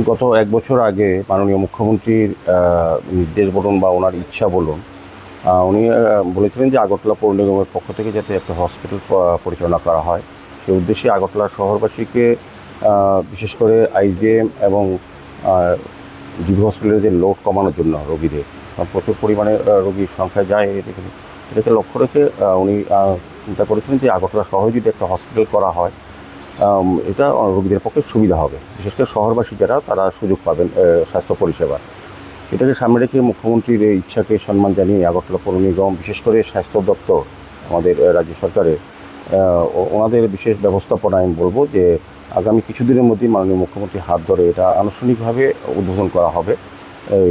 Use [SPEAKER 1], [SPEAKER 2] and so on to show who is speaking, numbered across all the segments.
[SPEAKER 1] গত ১ বছর আগে মাননীয় মুখ্যমন্ত্রীর নির্দেশ বলুন বা ওনার ইচ্ছা বলুন, উনি বলেছিলেন যে আগরতলা পৌর নিগমের পক্ষ থেকে যাতে একটা হসপিটাল পরিচালনা করা হয়। সেই উদ্দেশ্যে আগরতলা শহরবাসীকে বিশেষ করে আইজিএম এবং জিবি হসপিটালের যে লোড কমানোর জন্য রোগীদের, প্রচুর পরিমাণে রোগীর সংখ্যা যায়, এটাকে লক্ষ্য রেখে উনি চিন্তা করেছিলেন যে আগরতলা শহরে যদি একটা হসপিটাল করা হয়, এটা রোগীদের পক্ষে সুবিধা হবে। বিশেষ করে শহরবাসী যারা, তারা সুযোগ পাবেন স্বাস্থ্য পরিষেবার। এটাকে সামনে রেখে মুখ্যমন্ত্রীর এই ইচ্ছাকে সম্মান জানিয়ে আগরতলা পৌর নিগম, বিশেষ করে স্বাস্থ্য দপ্তর আমাদের রাজ্য সরকারের, ওনাদের বিশেষ ব্যবস্থাপনা আমি বলবো যে আগামী কিছুদিনের মধ্যেই মাননীয় মুখ্যমন্ত্রীর হাত ধরে এটা আনুষ্ঠানিকভাবে উদ্বোধন করা হবে।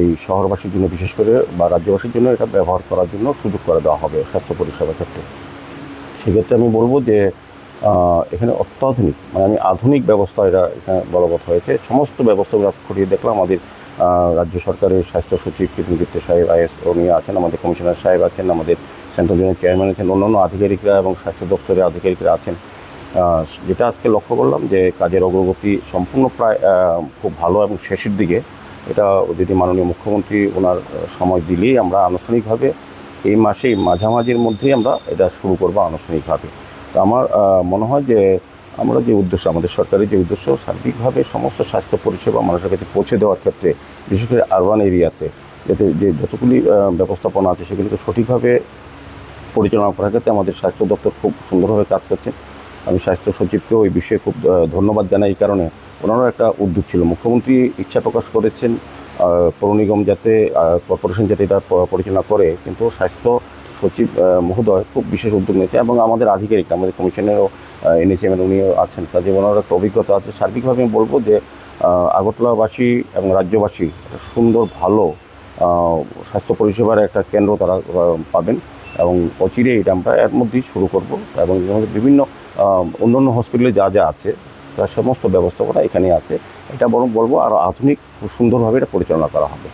[SPEAKER 1] এই শহরবাসীর জন্য বিশেষ করে বা রাজ্যবাসীর জন্য এটা ব্যবহার করার জন্য সুযোগ করে দেওয়া হবে স্বাস্থ্য পরিষেবার ক্ষেত্রে। সেক্ষেত্রে আমি বলবো যে এখানে অত্যাধুনিক, মানে আমি আধুনিক ব্যবস্থা এটা এখানে বলবৎ হয়েছে। সমস্ত ব্যবস্থাগুলো খতিয়ে দেখলাম। আমাদের রাজ্য সরকারের স্বাস্থ্য সচিব কীর্তন গিত্তে সাহেব আইএস উনি আছেন, আমাদের কমিশনার সাহেব আছেন, আমাদের সেন্ট্রাল জোনের চেয়ারম্যান আছেন, অন্যান্য আধিকারিকরা এবং স্বাস্থ্য দপ্তরের আধিকারিকরা আছেন। যেটা আজকে লক্ষ্য করলাম যে কাজের অগ্রগতি সম্পূর্ণ প্রায় খুব ভালো এবং শেষের দিকে। এটা যদি মাননীয় মুখ্যমন্ত্রী ওনার সময় দিলেই আমরা আনুষ্ঠানিকভাবে এই মাসেই মাঝামাঝির মধ্যেই আমরা এটা শুরু করবো আনুষ্ঠানিকভাবে। তো আমার মনে হয় যে আমরা যে উদ্দেশ্য, আমাদের সরকারের যে উদ্দেশ্য, সার্বিকভাবে সমস্ত স্বাস্থ্য পরিষেবা মানুষের কাছে পৌঁছে দেওয়ার ক্ষেত্রে, বিশেষ করে আরবান এরিয়াতে, যাতে যে যতগুলি ব্যবস্থাপনা আছে সেগুলিকে সঠিকভাবে পরিচালনা করার ক্ষেত্রে আমাদের স্বাস্থ্য দপ্তর খুব সুন্দরভাবে কাজ করছে। আমি স্বাস্থ্য সচিবকেও এই বিষয়ে খুব ধন্যবাদ জানাই। এই কারণে ওনারও একটা উদ্যোগ ছিল, মুখ্যমন্ত্রী ইচ্ছা প্রকাশ করেছেন পৌর নিগম যাতে, কর্পোরেশন যাতে এটা পরিচালনা করে, কিন্তু স্বাস্থ্য সচিব মহোদয় খুব বিশেষ উদ্যোগ নিয়েছে এবং আমাদের আধিকারিক, আমাদের কমিশনেরও এনেছেন, উনিও আছেন, কাজে ওনার একটা অভিজ্ঞতা আছে। সার্বিকভাবে আমি বলবো যে আগরতলাবাসী এবং রাজ্যবাসী একটা সুন্দর ভালো স্বাস্থ্য পরিষেবার একটা কেন্দ্র তারা পাবেন এবং অচিরেই এটা আমরা এর মধ্যেই শুরু করব এবং আমাদের বিভিন্ন অন্যান্য হসপিটালে যা যা আছে তার সমস্ত ব্যবস্থাপনা এখানেই আছে। এটা বরং বলবো আরও আধুনিক ও সুন্দরভাবে এটা পরিচালনা করা হবে।